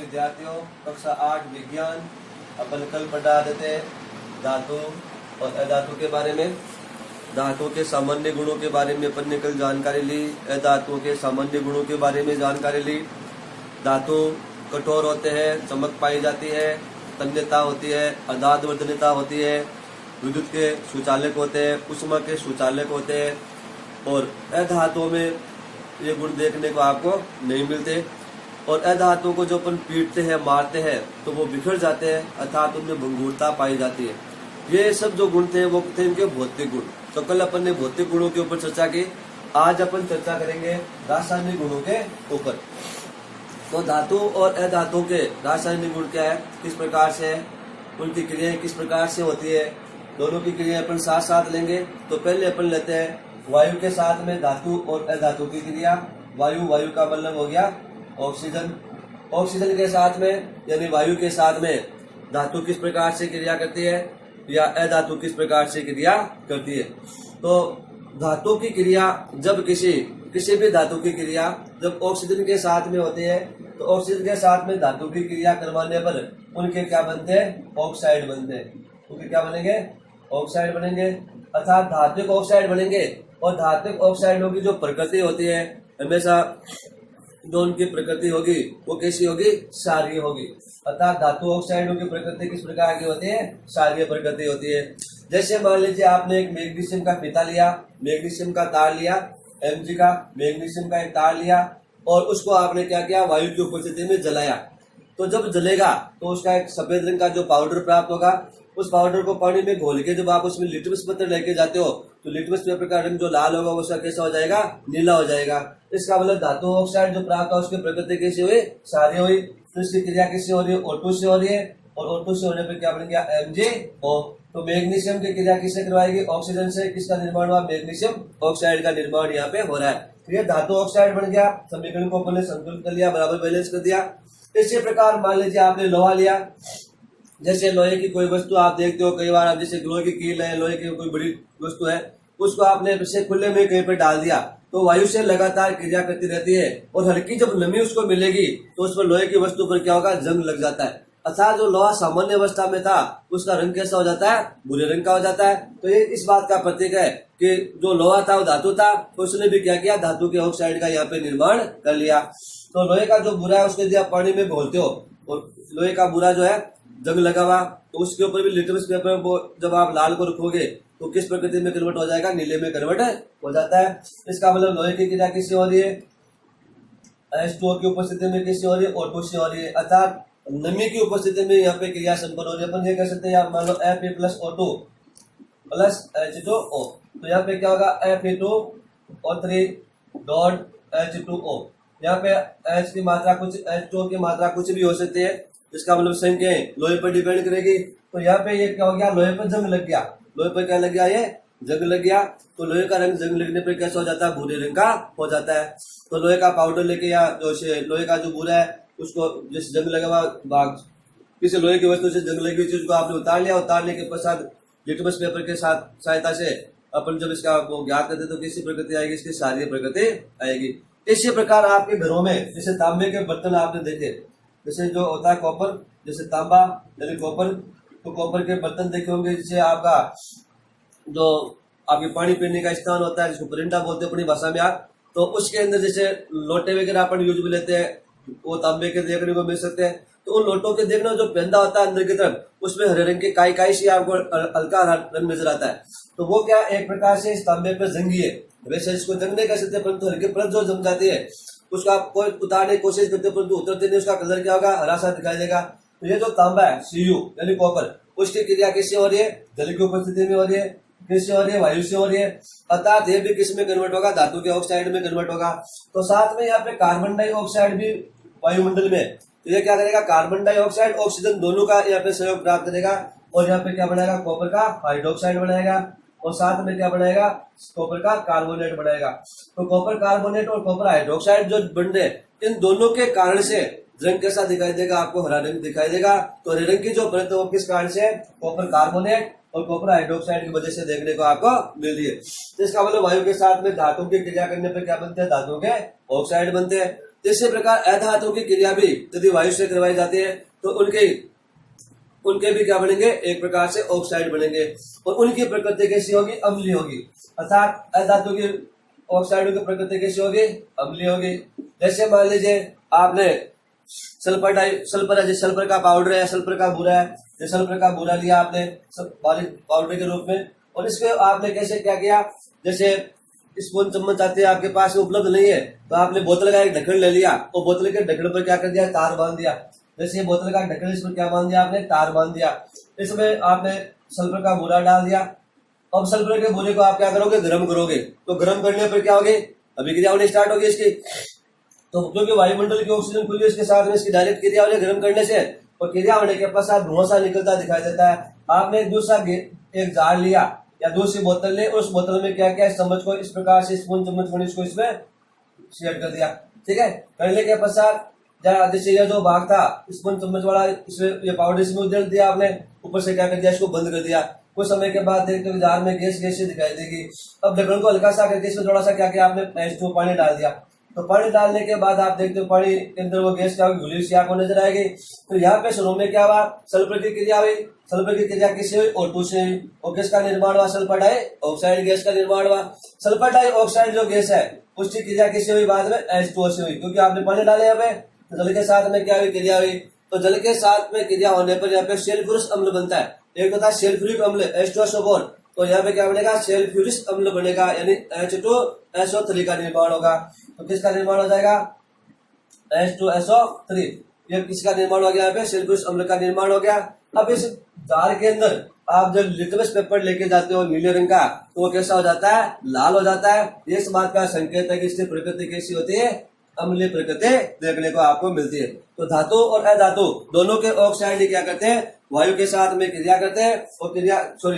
विद्यार्थियों, कक्षा 8 विज्ञान। अपन कल पढ़ा देते धातु और अधातु के बारे में। धातुओं के सामान्य गुणों के बारे में अपन ने कल जानकारी ली। अधातुओं के सामान्य गुणों के बारे में जानकारी ली। धातु कठोर होते हैं, चमक पाई जाती है, तन्यता होती है, अदादवर्धनता होती है, विद्युत के सुचालक होते हैं, उष्मा के सुचालक होते हैं। और अधातुओं में ये गुण देखने को आपको नहीं मिलते। और अधातुओं को जो अपन पीटते हैं, मारते हैं, तो वो बिखर जाते हैं, अर्थात उनमें भंगुरता पाई जाती है। ये सब जो गुण थे वो थे इनके भौतिक गुण। तो कल अपन ने भौतिक गुणों के ऊपर चर्चा की। आज अपन चर्चा करेंगे रासायनिक गुणों के ऊपर। तो धातु और अधातु के रासायनिक गुण क्या है, किस प्रकार से है, उनकी क्रियाएं किस प्रकार से होती है, दोनों की क्रियाएं अपन साथ साथ लेंगे। तो पहले अपन लेते हैं वायु के साथ में धातु और अधातु की क्रिया। वायु का मतलब हो गया ऑक्सीजन। ऑक्सीजन के साथ में यानी वायु के साथ में धातु किस प्रकार से क्रिया करती है या अधातु किस प्रकार से क्रिया करती है। तो धातु की क्रिया जब किसी भी धातु की क्रिया जब ऑक्सीजन के साथ में होती है, तो ऑक्सीजन के साथ में धातु की क्रिया करवाने पर उनके क्या बनते हैं, ऑक्साइड बनते हैं। उनके क्या बनेंगे, ऑक्साइड बनेंगे, अर्थात धात्विक ऑक्साइड बनेंगे। और धात्विक ऑक्साइडों की जो प्रकृति होती है, हमेशा जो उनकी प्रकृति होगी वो कैसी होगी, क्षारीय होगी। अर्थात धातु ऑक्साइडों की प्रकृति किस प्रकार की होती है, क्षारीय प्रकृति होती है। जैसे मान लीजिए आपने एक मैग्नीशियम का फीता लिया, मैग्नीशियम का तार लिया, Mg का मैग्नीशियम का एक तार लिया, और उसको आपने क्या किया, वायु की उपस्थिति में जलाया। तो जब जलेगा तो उसका एक सफेद रंग का जो पाउडर प्राप्त होगा, उस पाउडर को पानी में घोल के जब आप उसमें लिटमस पत्र लेके जाते हो, तो लिटमस पेपर का रंग जो लाल होगा उसका कैसा हो जाएगा, नीला हो जाएगा। इसका मतलब धातु ऑक्साइड जो प्राप्त है उसकी प्रकृति कैसी हुई, क्षारीय हुई। तो इसकी क्रिया किससे हो रही है, O2 से हो रही है, और O2 से होने पर क्या बन गया, MgO। तो मैग्नीशियम की क्रिया किससे करवाएगी, ऑक्सीजन से। किसका निर्माण हुआ, मैग्नीशियम ऑक्साइड का निर्माण यहाँ पे हो रहा है। तो ये धातु ऑक्साइड बन गया, समीकरण को अपने संतुलित कर लिया, बराबर बैलेंस कर दिया। इसी प्रकार मान लीजिए आपने लोहा लिया। जैसे लोहे की कोई वस्तु आप देखते हो कई बार, आप जैसे लोहे की कील है, लोहे की कोई बड़ी वस्तु है, उसको आपने इसे खुले में कहीं पर डाल दिया, तो वायु से लगातार क्रिया करती रहती है, और हल्की जब नमी उसको मिलेगी तो उस पर लोहे की वस्तु पर क्या होगा, जंग लग जाता है। अर्थात जो लोहा सामान्य अवस्था में था उसका रंग कैसा हो जाता है, भूरे रंग का हो जाता है। तो ये इस बात का प्रतीक है कि जो लोहा था वो धातु था, तो उसने भी क्या किया, धातु के ऑक्साइड का यहाँ पे निर्माण कर लिया। तो लोहे का जो बुरा है उसके यदि आप पानी में घोलते हो, और लोहे का बुरा जो है जंग लगा हुआ, तो उसके ऊपर भी लिटमस पेपर वो जब आप लाल को रखोगे तो किस प्रकृति में कन्वर्ट हो जाएगा, नीले में कन्वर्ट हो जाता है। इसका मतलब लोहे की क्रिया किससे हो रही है, H2O की उपस्थिति में किससे हो रही है, O2 से हो रही है। अर्थात नमी की उपस्थिति में यहाँ पे क्रिया संपन्न हो रही है। अपन ये कह सकते हैं, मान लो Fe+O2 प्लस H2O, तो यहाँ पे क्या होगा, Fe2O3 डॉट H2O। यहाँ पे H की मात्रा कुछ, H2O की मात्रा कुछ भी हो सकती है, इसका मतलब संख्या लोहे पर डिपेंड करेगी। तो यहाँ पे ये क्या हो गया, लोहे पर जंग लग गया। लोहे पर क्या लग गया, ये जंग लग गया। तो लोहे का रंग जंग लगने पर कैसा हो जाता है, भूरे रंग का हो जाता है। तो लोहे का पाउडर लेके या जो लोहे का जो भूरा है उसको, जिस जंग लगा हुआ भाग, किसी लोहे की वस्तु से जंग लगी हुई चीज को आपने उतार लिया, उतारने के पश्चात लिटमस पेपर के साथ सहायता से अपन जब इसका वो ज्ञात करते तो किसी प्रकृति आएगी, इसकी क्षारीय प्रकृति आएगी। इसी प्रकार आपके घरों में जैसे तांबे के बर्तन आपने देखे, जैसे जो होता है कॉपर, जैसे तांबा यानी कॉपर, तो कॉपर के बर्तन देखे होंगे। जैसे आपका जो आपके पानी पीने का स्थान होता है, जिसको परिंदा बोलते हैं अपनी भाषा में आप, तो उसके अंदर जैसे लोटे वगैरह अपन यूज में लेते हैं, वो तांबे के देखने को मिल सकते हैं। तो उन लोटों के देखना जो पेंदा होता है अंदर की तरफ, उसमें हरे रंग की काई सी आपको हल्का हरा रंग नजर आता है। तो वो क्या, एक प्रकार से इस तांबे पर जंगी है। वैसे इसको जंग नहीं कर सकते, परंतु हल्की परत जो जम जाती है उसका आप कोई उतारने की कोशिश करते परंतु उतरते नहीं, उसका कलर क्या होगा, हरा सा दिखाई देगा। तो ये जो तांबा है Cu यानी कॉपर, उसकी क्रिया किससे हो रही है, जल की उपस्थिति में हो रही है। किससे हो रही है, वायु से हो रही है। अर्थात ये भी किस में कन्वर्ट होगा, धातु के ऑक्साइड में कन्वर्ट होगा। तो साथ में यहाँ पे कार्बन डाइऑक्साइड भी वायुमंडल में, तो ये क्या करेगा, कार्बन डाइऑक्साइड ऑक्सीजन दोनों का यहाँ पे सहयोग प्राप्त करेगा, और यहाँ पे क्या बनाएगा, कॉपर का हाइड्रोक्साइड बनाएगा, और साथ में क्या बनाएगा, कॉपर का कार्बोनेट बनाएगा। तो कॉपर कार्बोनेट और कॉपर हाइड्रोक्साइड जो बन रहे, इन दोनों के कारण से रंग कैसा दिखाई देगा, आपको हरा रंग दिखाई देगा। तो हरे रंग की जो परत है वो किस कारण से, कॉपर कार्बोनेट और कॉपर हाइड्रोक्साइड की वजह से देखने को आपको मिल रही है। तो इसका मतलब वायु के साथ में धातु की क्रिया करने पर क्या बनते हैं, धातु के ऑक्साइड बनते हैं। इसी प्रकार अधातु की क्रिया भी यदि वायु से करवाई जाती है तो उनके भी क्या बनेंगे, एक प्रकार से ऑक्साइड बनेंगे और उनकी प्रकृति कैसी होगी, अम्लीय होगी। अर्थात अधातु की ऑक्साइडों की प्रकृति कैसी होगी, अम्लीय होगी। जैसे मान लीजिए आपने सल्फर का पाउडर है, सल्फर का बूरा है, सल्फर का बूरा लिया आपने पाउडर के रूप में और इसको आपने कैसे क्या किया, जैसे स्पून चम्मच आते हैं आपके पास उपलब्ध नहीं है तो आपने बोतल का एक ढक्कन ले लिया और बोतल के ढक्कन पर क्या कर दिया, तार बांध दिया। जैसे ये बोतल का ढक्कन, इस पर क्या बांध दिया आपने, तार बांध दिया। इसमें आपने सल्फर का बूरा डाल दिया। अब सल्फर के बूरे को आप क्या करोगे, गर्म करोगे। तो गर्म करने पर क्या होगी, अभिक्रिया होनी स्टार्ट होगी इसकी। तो क्योंकि वायुमंडल की ऑक्सीजन खुली इसके साथ में इसकी डायरेक्ट क्रिया हो रही है गर्म करने से, और क्रिया होने के पश्चात धुआं सा निकलता दिखाई देता है। आपने दूसरा एक जार लिया या दूसरी बोतल ले, उस बोतल में क्या क्या चम्मच को इस प्रकार से स्पून चम्मच को इसमें शेयर कर दिया। ठीक है, करने के पश्चात जैसे ये जो भाग था स्पून चम्मच वाला, इसमें ये पाउडर इसमें डाल दिया आपने, ऊपर से क्या कर दिया, इसको बंद कर दिया। कुछ समय के बाद देखते हो जार में गैस दिखाई देगी। अब ढक्कन को हल्का सा करके इसमें थोड़ा सा क्या किया आपने, H2 पानी डाल दिया। तो पानी डालने के बाद आप देखते हो पानी के अंदर वो गैस क्या होगी, घुली हुई आपको नजर आएगी। तो यहाँ पे शुरू में क्या हुआ, सल्फर की क्रिया हुई। सल्फर की क्रिया किससे हुई, O2 से हुई और किसका निर्माण हुआ, सल्फर डाइऑक्साइड गैस का निर्माण हुआ। सल्फर डाइऑक्साइड जो गैस है उसकी क्रिया किससे हुई, बाद में H2O से हुई, क्योंकि आपने पानी डाले यहाँ पे। तो जल के साथ में क्या हुई, क्रिया हुई। तो जल के साथ में क्रिया होने पर यहाँ पे सल्फ्यूरिक अम्ल बनता है। एक होता है सल्फ्यूरिक अम्ल H2SO4, तो यहाँ पे क्या बनेगा, सल्फ्यूरिक अम्ल बनेगा, यानी H2SO3 का निर्माण होगा। तो किसका निर्माण हो जाएगा, H2SO3। ये किसका निर्माण हो गया, यहाँ पे सल्फ्यूरिक अम्ल का निर्माण हो गया। अब इस जार के अंदर आप जब लिटमस पेपर लेके जाते हो नीले रंग का, तो वो कैसा हो जाता है, लाल हो जाता है। ये इस बात का संकेत है कि इसकी प्रकृति कैसी होती है, अम्लीय प्रकृति देखने को आपको मिलती है। तो धातु और अधातु दोनों के ऑक्साइड क्या करते हैं, वायु के साथ में क्रिया करते हैं और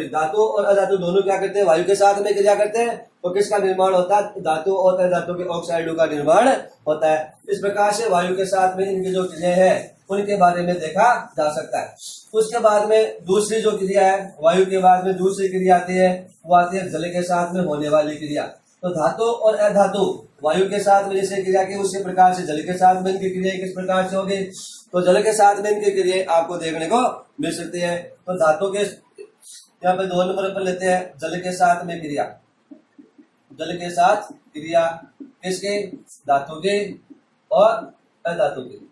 धातु और अधातु दोनों क्या करते हैं, वायु के साथ में क्रिया करते हैं। तो किसका निर्माण होता है, धातु और अधातु के ऑक्साइडों का निर्माण होता है। इस प्रकार से वायु के साथ में इनकी जो क्रिया है उनके बारे में देखा जा सकता है। उसके बाद में दूसरी जो क्रिया है, वायु के बाद में दूसरी क्रिया आती है, वो आती है जल के साथ में होने वाली क्रिया। तो धातु और अधातु वायु के साथ में जैसे क्रिया की, उसी प्रकार से जल के साथ में इनकी क्रिया किस प्रकार से होगी। तो जल के साथ में इनकी क्रिया आपको देखने को मिल सकती है। तो धातु के यहाँ पे 2 नंबर पर लेते हैं, जल के साथ में क्रिया। जल के साथ क्रिया किसके, धातु के और अधातु के।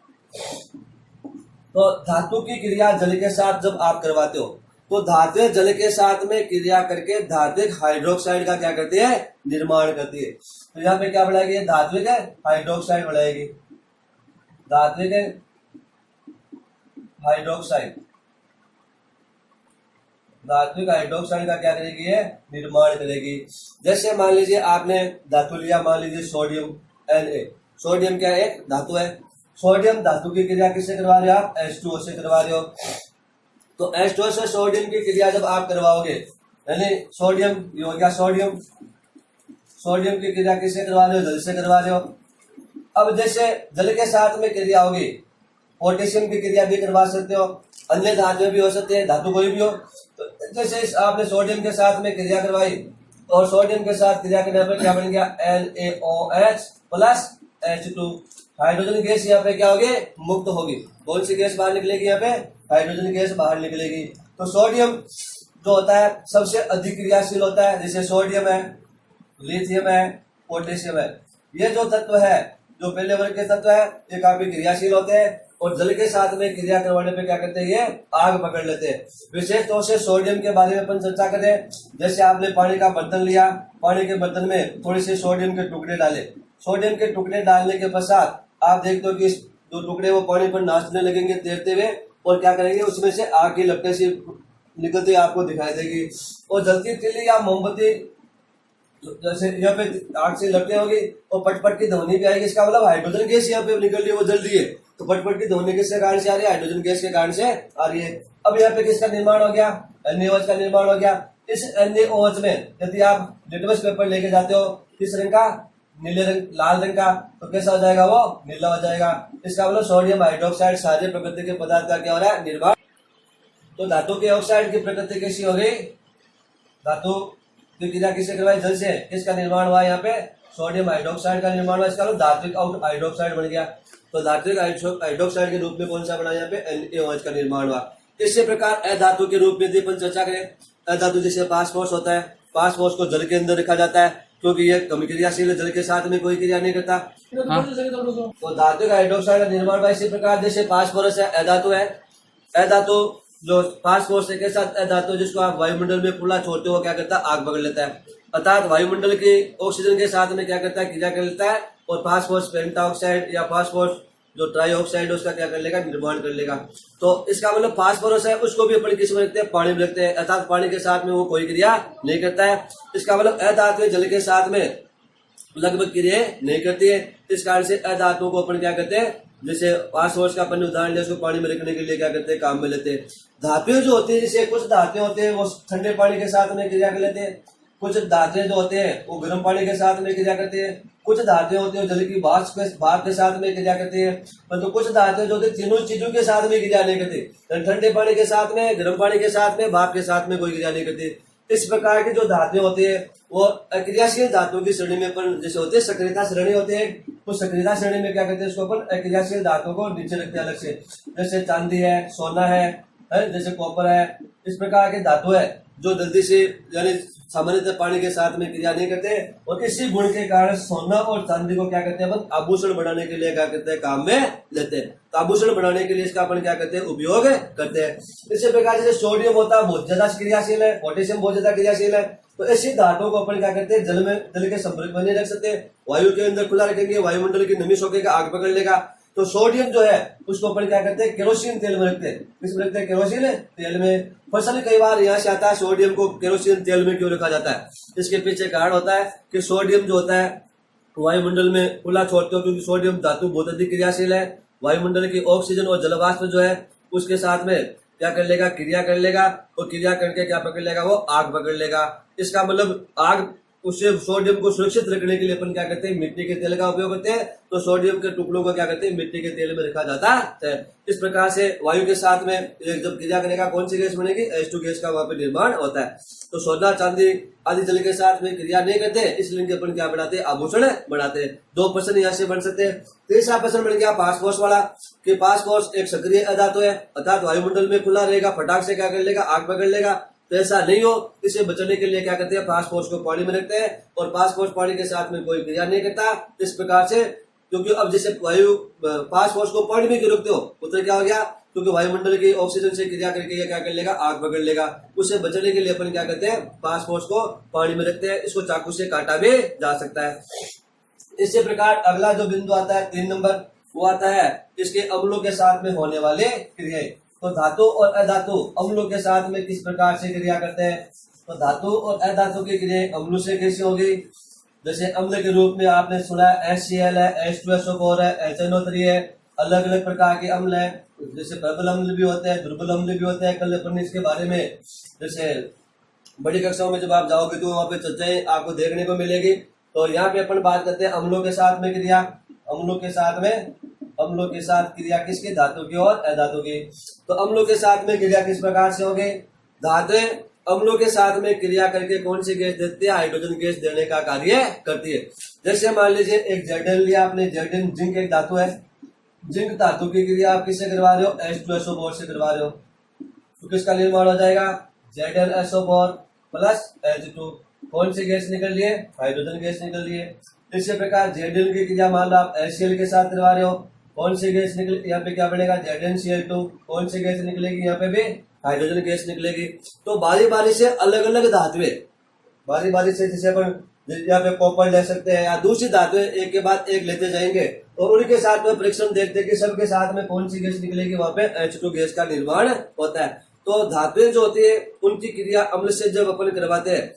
तो धातु की क्रिया जल के साथ जब आप करवाते हो तो धातु जल के साथ में क्रिया करके धात्विक हाइड्रोक्साइड का क्या करती है, निर्माण करती है। तो यहाँ पे क्या बढ़ाएगी, धात्विक हाइड्रोक्साइड बढ़ाएगी। धात्विक हाइड्रोक्साइड, धात्विक हाइड्रोक्साइड का क्या करेगी, है निर्माण करेगी। जैसे मान लीजिए आपने धातु लिया, मान लीजिए सोडियम Na। सोडियम क्या एक धातु है। सोडियम धातु की क्रिया किससे करवा रहे हो आप, H2O से करवा रहे हो। तो H2O से सोडियम की क्रिया जब आप करवाओगे, यानी सोडियम ये हो गया सोडियम, सोडियम की क्रिया किससे करवा रहे हो, जल से करवा रहे हो। अब जैसे जल के साथ में क्रिया होगी, पोटेशियम की क्रिया भी करवा सकते हो, अन्य धातु भी हो सकते हैं, धातु कोई भी हो। तो जैसे आपने सोडियम के साथ में क्रिया करवाई और सोडियम के साथ क्रिया करने पर क्या बन गया, NaOH plus H2। Hydrogen gas यहाँ पे क्या होगी, मुक्त होगी। कौन सी गैस बाहर निकलेगी, यहाँ पे हाइड्रोजन गैस बाहर निकलेगी। तो सोडियम जो होता है सबसे अधिक क्रियाशील होता है, जैसे सोडियम है, लिथियम है, पोटेशियम है। ये जो तत्व है, जो पहले वर्ग के तत्व है, ये काफी क्रियाशील होते हैं और जल के साथ में क्रिया करवाने पे क्या करते हैं, ये आग पकड़ लेते हैं। विशेष तौर से सोडियम के बारे में अपन चर्चा करें। जैसे आपने पानी का बर्तन लिया, पानी के बर्तन में थोड़े से सोडियम के टुकड़े डाले। सोडियम के टुकड़े डालने के पश्चात आप देखते हो कि दो टुकड़े वो पानी पर नाचने लगेंगे तैरते हुए, और क्या करेंगे, उसमें से आग की लपटें सी निकलती आपको दिखाई देगी। और जलती तिल्ली या मोमबत्ती, जैसे यहाँ पे आग से लपटें होगी और पटपट की ध्वनि भी आएगी। इसका मतलब हाइड्रोजन गैस यहाँ पे निकल रही है, वो जल रही है। तो पटपट की ध्वनि किसके कारण से आ रही है, हाइड्रोजन गैस के कारण से आ रही है। अब यहाँ पे किसका निर्माण हो गया, NaOH का निर्माण हो गया। इस NaOH में यदि आप लिटमस पेपर लेके जाते हो, किस रंग का, नीले रंग, लाल रंग का, तो कैसा हो जाएगा, वो नीला हो जाएगा। इसका मतलब सोडियम हाइड्रोक्साइड सारे प्रकृति के पदार्थ का क्या हो रहा है, निर्माण। तो धातु के ऑक्साइड की प्रकृति कैसी हो गई, धातु की क्रिया किससे करवाई, जल से। किसका निर्माण हुआ यहाँ पे, सोडियम हाइड्रोक्साइड का निर्माण हुआ, इसका धात्विक हाइड्रोक्साइड बन गया। तो धात्विक हाइड्रोक्साइड के रूप में कौन सा बना यहाँ पे NaOH का निर्माण हुआ। इसी प्रकार अधातु के रूप में यदि अपन चर्चा करें, अधातु जैसे फास्फोरस होता है, फास्फोरस को जल के अंदर रखा जाता है क्योंकि यह कम क्रियाशील है, जल के साथ में कोई क्रिया नहीं करता। तो धात्विक हाइड्रोक्साइड का निर्माण हुआ। इसी प्रकार जैसे फास्फोरस है, अधातु है, अधातु जो फास्फोरस के साथ अधातु जिसको आप वायुमंडल में खुला छोड़ते हो क्या करता है, आग पकड़ लेता है, अर्थात वायुमंडल की ऑक्सीजन के साथ में क्या करता है, क्रिया कर लेता है और फास्फोरस पेंटाऑक्साइड या फास्फोरस जो ट्राईऑक्साइड उसका क्या कर लेगा, निर्माण कर लेगा। तो इसका मतलब फास्फोरस है उसको भी अपन किस में रखते हैं, पानी में रखते हैं, अर्थात पानी के साथ में वो कोई क्रिया नहीं करता है। इसका मतलब अधातु जल के साथ में लगभग क्रिया नहीं करती है। इस कारण से अधातु को अपन क्या करते हैं, जैसे फास्फोरस का अपन उदाहरण लिया, उसको पानी में रखने के लिए क्या करते हैं, काम में लेते हैं। धातुएं जो होती है, जैसे कुछ धातुएं होते हैं वो ठंडे पानी के साथ में क्रिया कर लेते हैं, कुछ धातुएं जो होते हैं वो गर्म पानी के साथ में क्रिया करते हैं, कुछ धातुएं होती है जल की भाप के साथ में क्रिया करती है, परंतु कुछ धातुएं जो होती है तीनों चीजों के साथ में क्रिया नहीं करती, ठंडे पानी के साथ में, गर्म पानी के साथ में, भाप के साथ में कोई क्रिया नहीं करती। इस प्रकार की जो धातुएं होती है वो अक्रियाशील धातुओं की श्रेणी में अपन जैसे होते हैं सक्रियता श्रेणी होते हैं, तो सक्रियता श्रेणी में क्या करते हैं, इसको अपन अक्रियाशील धातुओं को नीचे रखते हैं अलग से, जैसे चांदी है, सोना है, जैसे कॉपर है। इस प्रकार के धातु है जो जल्दी से यानी सामान्यतः पानी के साथ में क्रिया नहीं करते और इसी गुण के कारण सोना और चांदी को क्या करते हैं, अपन आभूषण बनाने के लिए क्या करते हैं, काम में लेते हैं। तो आभूषण बनाने के लिए इसका अपन क्या करते हैं, उपयोग करते हैं। इसी प्रकार जैसे सोडियम होता है बहुत ज्यादा क्रियाशील है, पोटेशियम बहुत ज्यादा क्रियाशील है, तो ऐसी धातुओं को अपन क्या करते हैं, जल के संपर्क में नहीं रख सकते, वायु के अंदर खुला रखेंगे, वायुमंडल की नमी सोखेगा, आग पकड़ लेगा। तो सोडियम जो है उसको अपन क्या करते हैं, केरोसिन तेल में रखते हैं। किसमें रखते हैं, केरोसिन तेल में। प्रश्न कई बार यहाँ से आता है सोडियम को केरोसिन तेल में क्यों रखा जाता है, इसके पीछे कारण होता है कि सोडियम जो होता है वायुमंडल में खुला छोड़ते हो, क्योंकि सोडियम धातु बहुत अधिक क्रियाशील है, वायुमंडल की ऑक्सीजन और जलवाष्प जो है उसके साथ में क्या कर लेगा, क्रिया कर लेगा, और क्रिया करके क्या पकड़ लेगा, वो आग पकड़ लेगा। इसका मतलब आग उससे सोडियम को सुरक्षित रखने के लिए अपन क्या करते हैं, मिट्टी के तेल का उपयोग करते हैं। तो सोडियम के टुकड़ों को क्या करते हैं, मिट्टी के तेल में रखा जाता है। इस प्रकार से वायु के साथ में जब क्रिया करेगा कौन सी गैस बनेगी, H2 गैस का वहां पे निर्माण होता है। तो सोना चांदी आदि जल के साथ में क्रिया नहीं करते, इसलिए अपन क्या बनाते हैं, आभूषण बनाते हैं। दो प्रश्न यहाँ से बन सकते हैं। तीसरा प्रश्न बन गया फास्फोरस वाला कि फास्फोरस एक सक्रिय अधातु है, अर्थात वायुमंडल में खुला रहेगा, फटाक से क्या कर लेगा, आग पकड़ लेगा। तो ऐसा नहीं हो, इसे बचने के लिए क्या करते हैं, फास्फोरस को पानी में रखते हैं और फास्फोरस पानी के साथ में कोई क्रिया नहीं करता। इस प्रकार से क्योंकि अब जैसे वायु फास्फोरस को पानी में क्यों रखते हो, उत्तर क्या हो गया, क्योंकि वायुमंडल की ऑक्सीजन से क्रिया करके ये क्या कर लेगा, आग पकड़ लेगा। उससे बचने के लिए अपन क्या करते हैं, फास्फोरस को पानी में रखते हैं। इसको चाकू से काटा भी जा सकता है। इसी प्रकार अगला जो बिंदु आता है 3 नंबर, वो आता है इसके अम्लों के साथ में होने वाले क्रियाएं। तो धातु और अधातु अम्लों के साथ में किस प्रकार से क्रिया करते हैं। तो धातु और अधातु की क्रियाएं अम्लों से कैसे होगी, जैसे अम्ल के रूप में आपने सुना HCl है, H2SO4 है, HNO3 है, अलग अलग प्रकार के अम्ल है, जैसे प्रबल अम्ल भी होते हैं, दुर्बल अम्ल भी होते हैं। कल अपन इसके बारे में जैसे बड़ी कक्षाओं में जब आप जाओगे तो वहाँ पे चर्चाएं आपको देखने को मिलेगी। तो यहाँ पे अपन बात करते हैं अम्लों के साथ में क्रिया, अम्लों के साथ क्रिया किसकी, धातु की और अधातु की। तो अम्लों के साथ में क्रिया किस प्रकार से होगी, धातुएं अम्लों के साथ में क्रिया करके कौन सी गैस देती है, हाइड्रोजन गैस देने का कार्य करती है। जैसे मान लीजिए एक जेडन लिया आपने, जेडन जिंक एक धातु है, जिंक धातु की क्रिया आप किससे करवा रहे हो, H2SO4 से करवा रहे हो। तो किसका निर्माण हो जाएगा, ZnSO4 प्लस H2, कौन सी गैस निकल रही है, हाइड्रोजन गैस निकल रही है। इसी प्रकार Zn की क्रिया मान लो आप HCl के साथ करवा रहे हो, कौन सी गैस निकले, यहाँ पे क्या बनेगा, ZnCl2, कौन सी गैस निकलेगी, यहाँ पे भी हाइड्रोजन गैस निकलेगी। तो बारी बारी से अलग अलग धातुएं, बारी बारी से जैसे अपन यहाँ पे कॉपर ले सकते हैं या दूसरी धातुएं एक के बाद एक लेते जाएंगे और उनके साथ में परीक्षण देखते हैं कि सबके साथ में कौन सी गैस निकलेगी, वहां पे H2 गैस का निर्माण होता है। तो धातुएं जो होती है उनकी क्रिया अम्ल से जब अपन करवाते हैं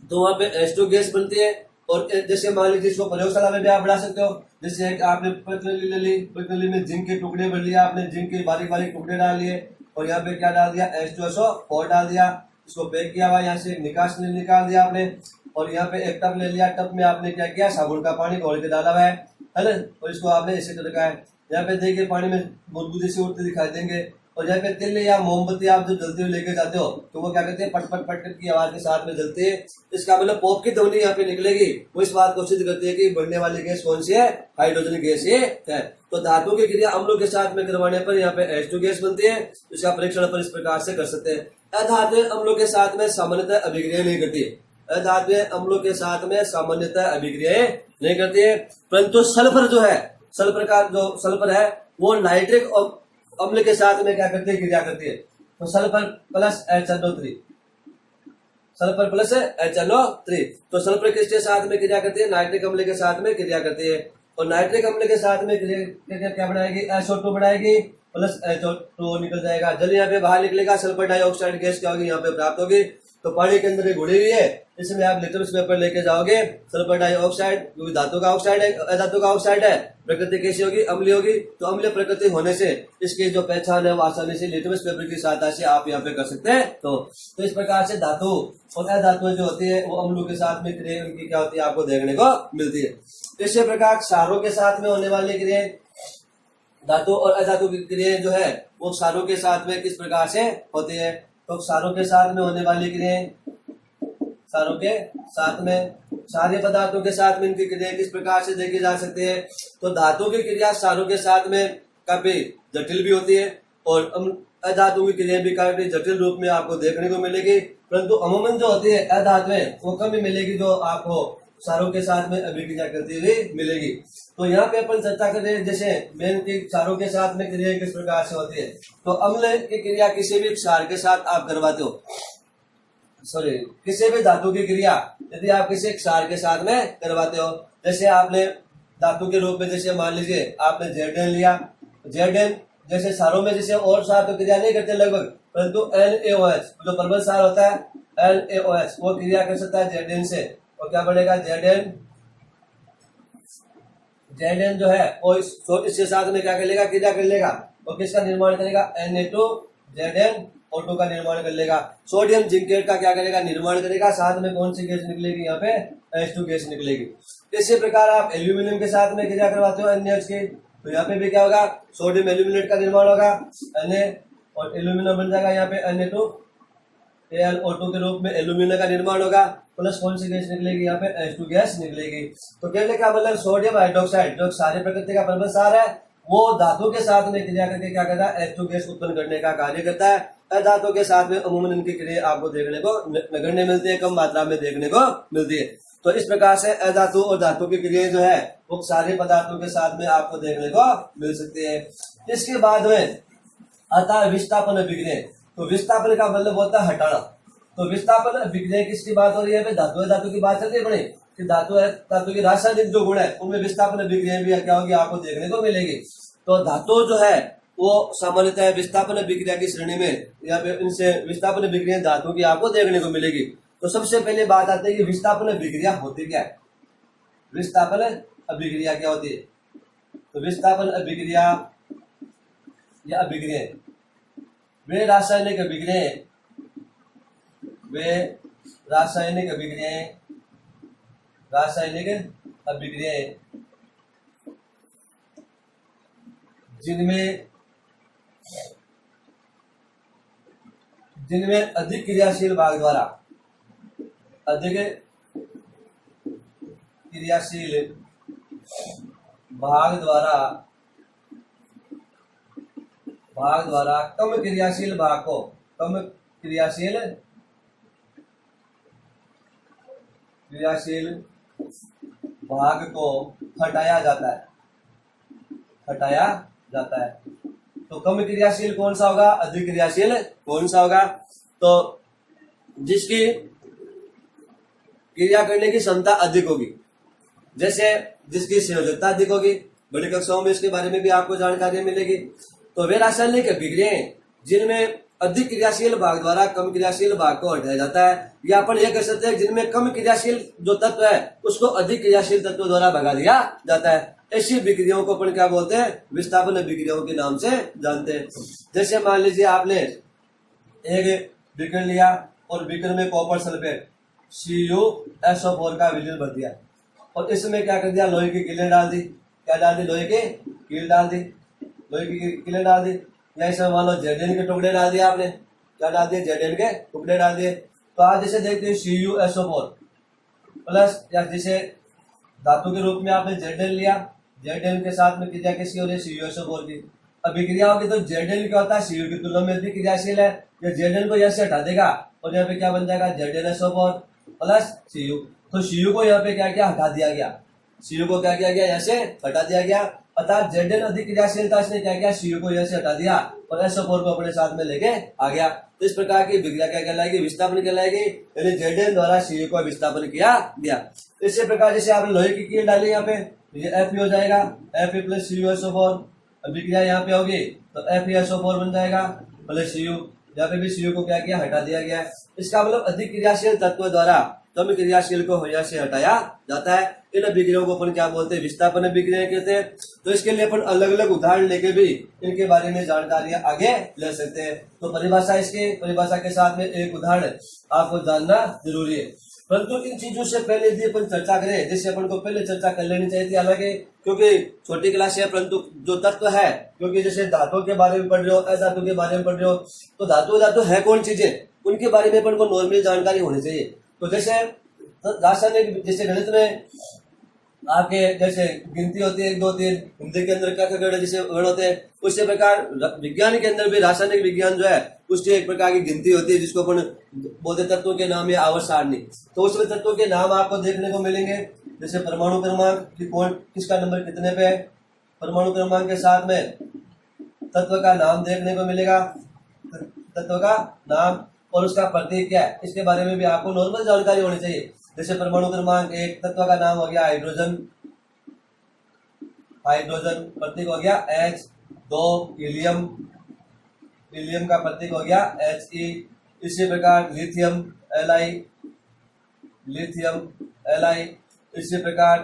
तो वहां पे H2 गैस बनती है। और जैसे मान लीजिए इसको प्रयोगशाला में भी आप बना सकते हो, जैसे आपने पतली ले ली, पतली में जिंक के टुकड़े भर लिया आपने, जिंक के बारीक बारीक टुकड़े डाल लिए और यहाँ पे क्या डाल दिया, H2SO4 डाल दिया, इसको पैक किया हुआ, यहाँ से निकाल दिया आपने और यहाँ पे एक टब ले लिया, टब में आपने क्या किया, साबुन का पानी घोल के डाला हुआ है ना, और इसको आपने ऐसे रखा है। यहाँ पे देखिए पानी में बुदबुदी से उठते दिखाई देंगे और यहाँ पे तिल या मोमबत्ती आप जो जलती हुई लेके जाते हो तो वो क्या कहते हैं, पट पट पट की आवाज के साथ में जलती है। इसका मतलब पॉप की ध्वनि यहाँ पे निकलेगी, वो इस बात को सिद्ध करती है कि बढ़ने वाली गैस कौन सी है, हाइड्रोजन गैस ही है। तो धातु की क्रिया अम्लों के साथ में करवाने पर यहाँ पे H2 गैस बनती है। इसका परीक्षण पर इस प्रकार से कर सकते हैं। अधातुएं अम्लों के साथ में सामान्यतः अभिक्रिया नहीं करती है। अधातुएं अम्लों के साथ में सामान्यतः अभिक्रियाएं नहीं करती है, परंतु सल्फर जो है, सल्फर का जो सल्फर है वो नाइट्रिक अम्ल के साथ में क्या करती है, क्रिया करती है। तो sulphur plus HNO3, sulphur plus HNO3, तो सल्फर किसके साथ में क्रिया करती है, नाइट्रिक अम्ल के साथ में क्रिया करती है। और नाइट्रिक अम्ल के साथ में क्रिया क्या बनाएगी, SO2 बनाएगी, प्लस HO2 निकल जाएगा। जल यहाँ पे बाहर निकलेगा, सल्फर डाइऑक्साइड गैस क्या होगी, यहाँ पे प्राप्त होगी। तो पानी के अंदर घुली हुई है, इसमें आप लिटमस पेपर लेके जाओगे, सल्फर डाइऑक्साइड क्योंकि धातु का ऑक्साइड है, अधातु का ऑक्साइड है, प्रकृति कैसी होगी, अम्लीय होगी। तो अम्लीय प्रकृति होने से इसकी जो पहचान है वो आसानी से लिटमस पेपर की सहायता से आप यहाँ पे कर सकते हैं। तो इस प्रकार से धातु और अधातु जो होती है वो अम्लों के साथ में क्रिया उनकी क्या होती है आपको देखने को मिलती है। इसी प्रकार क्षारों के साथ में होने वाली क्रिया, धातु और अधातु की क्रिया जो है वो क्षारों के साथ में किस प्रकार से होती है। तो क्षारों के साथ में होने वाली क्रिया, क्षारों के साथ में, क्षारीय पदार्थों के साथ में इनकी क्रिया किस प्रकार से देखी जा सकती है। तो धातु की क्रिया क्षारों के साथ में काफी जटिल भी होती है और अधातु की क्रिया भी काफी जटिल रूप में आपको देखने को मिलेगी, परंतु अमूमन जो होती है अधातुएं वो कम ही मिलेगी जो आपको क्षारों के साथ में अभिक्रिया करती हुई मिलेगी। तो यहाँ पे अपन चर्चा कर रहे हैं जैसे मेन की क्षारों के साथ में क्रिया किस प्रकार से होती है। तो अम्ल की क्रिया किसी भी क्षार के साथ आप करवाते हो, सॉरी किसी भी धातु की क्रिया यदि आप किसी क्षार के साथ में करवाते हो, जैसे आपने धातु के रूप में जैसे मान लीजिए आपने Zn लिया, Zn जैसे क्षारों में जैसे और क्षार तो क्रिया नहीं करते लगभग, परंतु NaOH जो प्रबल क्षार होता है NaOH वो क्रिया कर सकता है Zn से। और क्या बढ़ेगा, Zn जो है वो इसके साथ में क्या कर लेगा, क्रिया कर लेगा और किसका निर्माण करेगा, Na2ZnO2 का निर्माण कर लेगा। सोडियम जिंकेट का क्या करेगा, निर्माण करेगा, साथ में कौन सी गैस निकलेगी, यहाँ पे H2 गैस निकलेगी। इसी प्रकार आप एल्यूमिनियम के साथ में क्रिया करवाते हो NaH की, तो यहाँ पे भी क्या होगा, सोडियम एल्यूमिनेट का निर्माण होगा, Na और एल्यूमिनियम बन जाएगा, यहाँ पे Na2AlO2 के रूप में एल्यूमिनियम का निर्माण होगा, प्लस कौन सी गैस निकलेगी, यहाँ पे H2 गैस निकलेगी। तो कहने का मतलब सोडियम हाइड्रोक्साइड जो क्षारीय प्रकृति का प्रबल क्षार है वो धातु के साथ में क्रिया करके क्या करता है, H2 गैस उत्पन्न करने का कार्य करता है। अधातु के साथ में अमूमन इनकी क्रिया आपको देखने को नगण्य मिलती है, कम मात्रा में देखने को मिलती है। तो इस प्रकार से अधातु और धातु की क्रिया जो है वो सारे पदार्थों के साथ में आपको देखने को मिल सकती है। इसके बाद में आता है विस्थापन अभिक्रिया। तो विस्थापन का मतलब होता है हटाना। तो विस्थापन अभिक्रिया किसकी बात हो रही है, धातु धातु की बात चलती है बड़ी कि धातु की रासायनिक जो गुण है उनमें विस्थापन अभिक्रिया भी क्या होगी आपको देखने को मिलेगी। तो धातु जो है वो सामान्यतः विस्थापन अभिक्रिया की श्रेणी में, यहाँ पे इनसे विस्थापन अभिक्रिया धातु की आपको देखने को मिलेगी। तो सबसे पहले बात आती है कि विस्थापन अभिक्रिया होती क्या है। विस्थापन अभिक्रिया क्या होती है, तो विस्थापन अभिक्रिया या अभिक्रिया वे रासायनिक अभिक्रिया, वे रासायनिक अभिक्रिया, रासायनिक अभिक्रिया जिनमें अधिक क्रियाशील भाग द्वारा, अधिक क्रियाशील भाग द्वारा कम क्रियाशील भाग को, कम क्रियाशील भाग को हटाया जाता है, हटाया जाता है। तो कम क्रियाशील कौन सा होगा, अधिक क्रियाशील कौन सा होगा। तो जिसकी क्रिया करने की क्षमता अधिक होगी, जैसे जिसकी संयोजकता अधिक होगी, बड़ी कक्षाओं में इसके बारे में भी आपको जानकारी मिलेगी। तो वे रासायनिक अभिक्रियाएं जिनमें अधिक क्रियाशील भाग द्वारा कम क्रियाशील भाग को हटाया जाता है, या अपन ये कह सकते हैं जिनमें कम क्रियाशील जो तत्व है उसको अधिक क्रियाशील तत्व द्वारा भगा दिया जाता है। ऐसी विक्रियाओं को अपन क्या बोलते हैं, विस्थापन विक्रियाओं के नाम से जानते हैं। जैसे मान लीजिए आपने एक बीकर लिया और बीकर में कॉपर सल्फेट CuSO4 का विलयन भर दिया और इसमें क्या कर दिया, लोहे की कीलें डाल दी। क्या डाल दी, लोहे की कील डाल दी, लोहे की कीलें डाल दी। या इसमें मान लो जेडेन के टुकड़े डाल दिए आपने, क्या डाल दिए, जेडेन के टुकड़े डाल दिए। तो आप जैसे देखते हैं CuSO4 प्लस, या जैसे धातु के रूप में आपने जेडेन लिया, जेडेन के साथ में क्रिया किसकी हो रही है, CuSO4 की। अभिक्रिया होगी तो जेडेन क्या होता है, Cu की तुलना में अधिक क्रियाशील है, ये जेडेन को यहाँ से हटा देगा और यहाँ पे क्या बन जाएगा, ZnSO4 प्लस Cu। तो Cu को यहाँ पे क्या क्या हटा दिया गया, Cu को क्या किया गया, यहाँ से हटा दिया गया, अर्थात Zn अधिक क्रियाशील था, इसने क्या किया, Cu को यहाँ से हटा दिया और SO4 को अपने साथ में लेके आ गया। तो इस प्रकार की विक्रिया क्या कहलाएगी, विस्थापन कहलाएगी, यानी Zn द्वारा Cu को विस्थापन किया गया। इसी प्रकार जैसे आपने लोहे की कील डाली यहाँ पे, ये Fe हो जाएगा, Fe प्लस CuSO4, विक्रिया यहाँ पे होगी तो FeSO4 बन जाएगा प्लस Cu, यहाँ पे भी Cu को क्या किया, हटा दिया गया है। इसका मतलब अधिक क्रियाशील तत्व द्वारा कम क्रियाशील को यहाँ से हटाया जाता है। इन अभिक्रियाओं को अपन क्या बोलते हैं, विस्थापन अभिक्रिया कहते हैं। तो इसके लिए अपन अलग अलग उदाहरण लेके भी इनके बारे में जानकारियां आगे ले सकते हैं। तो परिभाषा के साथ में एक उदाहरण आपको जानना जरूरी है। परंतु इन चीजों से पहले यदि अपन चर्चा करें, जैसे अपन को पहले चर्चा कर लेनी चाहिए थी, हालांकि क्योंकि छोटी क्लास है, परंतु जो तत्व है, क्योंकि जैसे धातु के बारे में पढ़ रहे हो, अधातु के बारे में पढ़ रहे हो, तो धातु है कौन चीजें, उनके बारे में अपन को नॉर्मल जानकारी होनी चाहिए। तो जैसे रासायनिक, जैसे गणित में आपके जैसे गिनती होती है 1 2 3, हिंदी के अंदर क्या गण जैसे गण होते हैं, उसी प्रकार विज्ञान के अंदर भी रासायनिक विज्ञान जो है उसकी एक प्रकार की गिनती होती है, जिसको अपन बोलते तत्वों के नाम या आवर्त सारणी। तो उसमें तत्वों के नाम आपको देखने को मिलेंगे, जैसे परमाणु क्रमांक कि कौन किसका नंबर कितने पे है, परमाणु क्रमांक के साथ में तत्व का नाम देखने को मिलेगा, तत्व का नाम और उसका प्रतीक क्या है, इसके बारे में भी आपको नॉर्मल जानकारी होनी चाहिए। जैसे परमाणु क्रमांक 1, तत्व का नाम हो गया हाइड्रोजन, प्रतीक हो गया H, 2 हीलियम, हीलियम का प्रतीक हो गया He। इसी प्रकार लिथियम Li, इसी प्रकार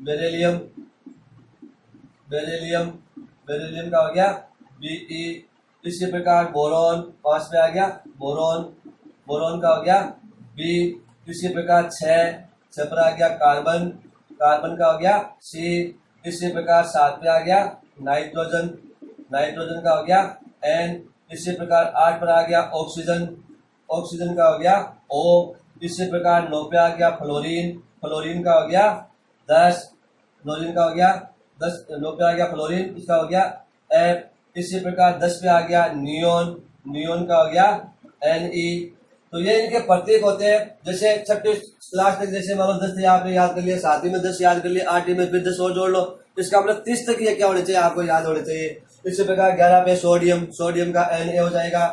बेरिलियम का हो गया Be। इसी प्रकार बोरॉन 5 पे आ गया, बोरॉन का हो गया B। इसी प्रकार 6 पर आ गया कार्बन का हो गया C। इसी प्रकार 7 पे आ गया नाइट्रोजन का हो गया N। इसी प्रकार 8 पर आ गया ऑक्सीजन का हो गया O। इसी प्रकार 9 पे आ गया फ्लोरीन का हो गया 10, 9 पे आ गया फ्लोरीन, इसका हो गया F। इसी प्रकार 10 पे आ गया नियोन का हो गया Ne। तो ये इनके प्रतीक होते हैं। जैसे छठी क्लास तक जैसे मान लो 10 आपने याद कर लिया, 7वीं में 10 याद कर लिया, 8वीं में फिर 10 और जोड़ लो, इसका मतलब 30 तक ये क्या होने चाहिए, आपको याद होने चाहिए। इसी प्रकार 11 पे सोडियम का Na हो जाएगा,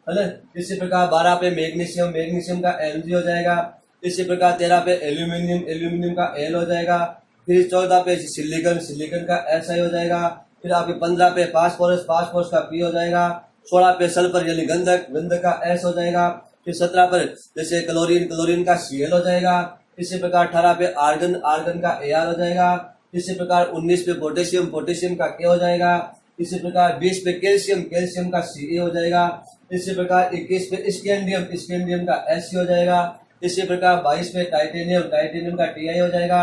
है ना। इसी प्रकार 12 पे मैग्नीशियम का Mg हो जाएगा। इसी प्रकार 13 पे एल्यूमिनियम का L हो जाएगा। फिर 14 पे सिलिकॉन का Si हो जाएगा। फिर आपके 15 पे फास्फोरस का P हो जाएगा। 16 पे सल्फर यानी गंधक का S हो जाएगा। फिर 17 पर जैसे क्लोरीन का Cl हो जाएगा। इसी प्रकार 18 पे आर्गन का Ar हो जाएगा। इसी प्रकार 19 पे पोटेशियम का K हो जाएगा। इसी प्रकार 20 पे कैल्शियम का Ca हो जाएगा। इसी प्रकार 21 पे स्कैंडियम का Sc हो जाएगा। इसी प्रकार 22 पे टाइटेनियम का Ti हो जाएगा।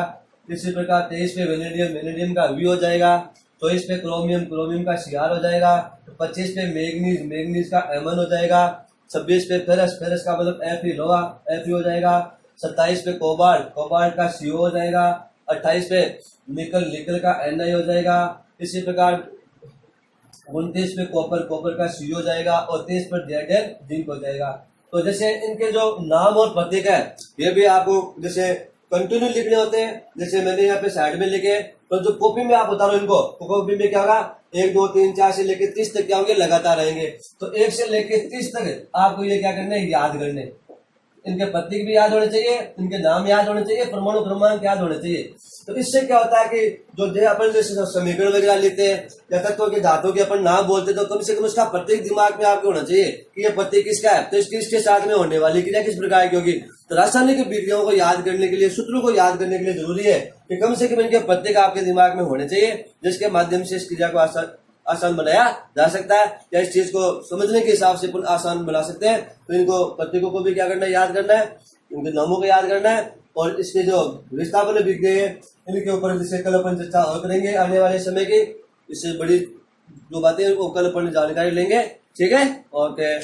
इसी प्रकार 23 पे वेनेडियम का V हो जाएगा। 24 पे क्रोमियम का Cr हो जाएगा। 25 पे मैग्नीज का Mn हो जाएगा। 26 पे फेरस का मतलब Fe लोहा Fe हो जाएगा। 27 पे कोबाल्ट का CO हो जाएगा। 28 पे निकल का Ni हो जाएगा। इसी प्रकार 29 पे कॉपर का C हो जाएगा और 30 पर जिंक हो जाएगा। तो जैसे इनके जो नाम और प्रतीक है ये भी आपको जैसे कंटिन्यू लिखने होते हैं। जैसे मैंने यहाँ पे साइड में लिखे, तो जो कॉपी में आप बता रहे हो इनको, तो कॉपी में क्या होगा 1 2 3 4 से लेके 30 तक क्या होंगे, लगातार रहेंगे। तो 1 से लेके 30 तक आपको ये क्या करने, याद करने। इनके प्रतीक भी याद होने चाहिए, इनके नाम याद होने चाहिए, परमाणु क्रमांक याद होने चाहिए। तो इससे क्या होता है कि जो अपन जैसे समीकरण वगैरह लेते हैं या तत्व के धातु के अपन नाम बोलते हैं, तो कम से कम उसका प्रतीक दिमाग में आपके होना चाहिए कि ये प्रतीक किसका है, तो इसके साथ में होने वाली क्रिया किस प्रकार की होगी। तो रासायनिक विक्रियाओं को याद करने के लिए, सूत्रों को याद करने के लिए जरूरी है कि कम से कम इनके प्रतीक आपके दिमाग में होने चाहिए, जिसके माध्यम से इस क्रिया को आसान बनाया जा सकता है या इस चीज को समझने के हिसाब से अपन आसान बना सकते हैं। तो इनको प्रतीकों को भी क्या करना है, याद करना है, इनके नामों को याद करना है और इसके जो विस्थापन विक्रिया है इनके ऊपर जैसे कल अपन चर्चा और करेंगे आने वाले समय की। इससे बड़ी जो बातें वो कल अपन जानकारी लेंगे। ठीक है, ओके।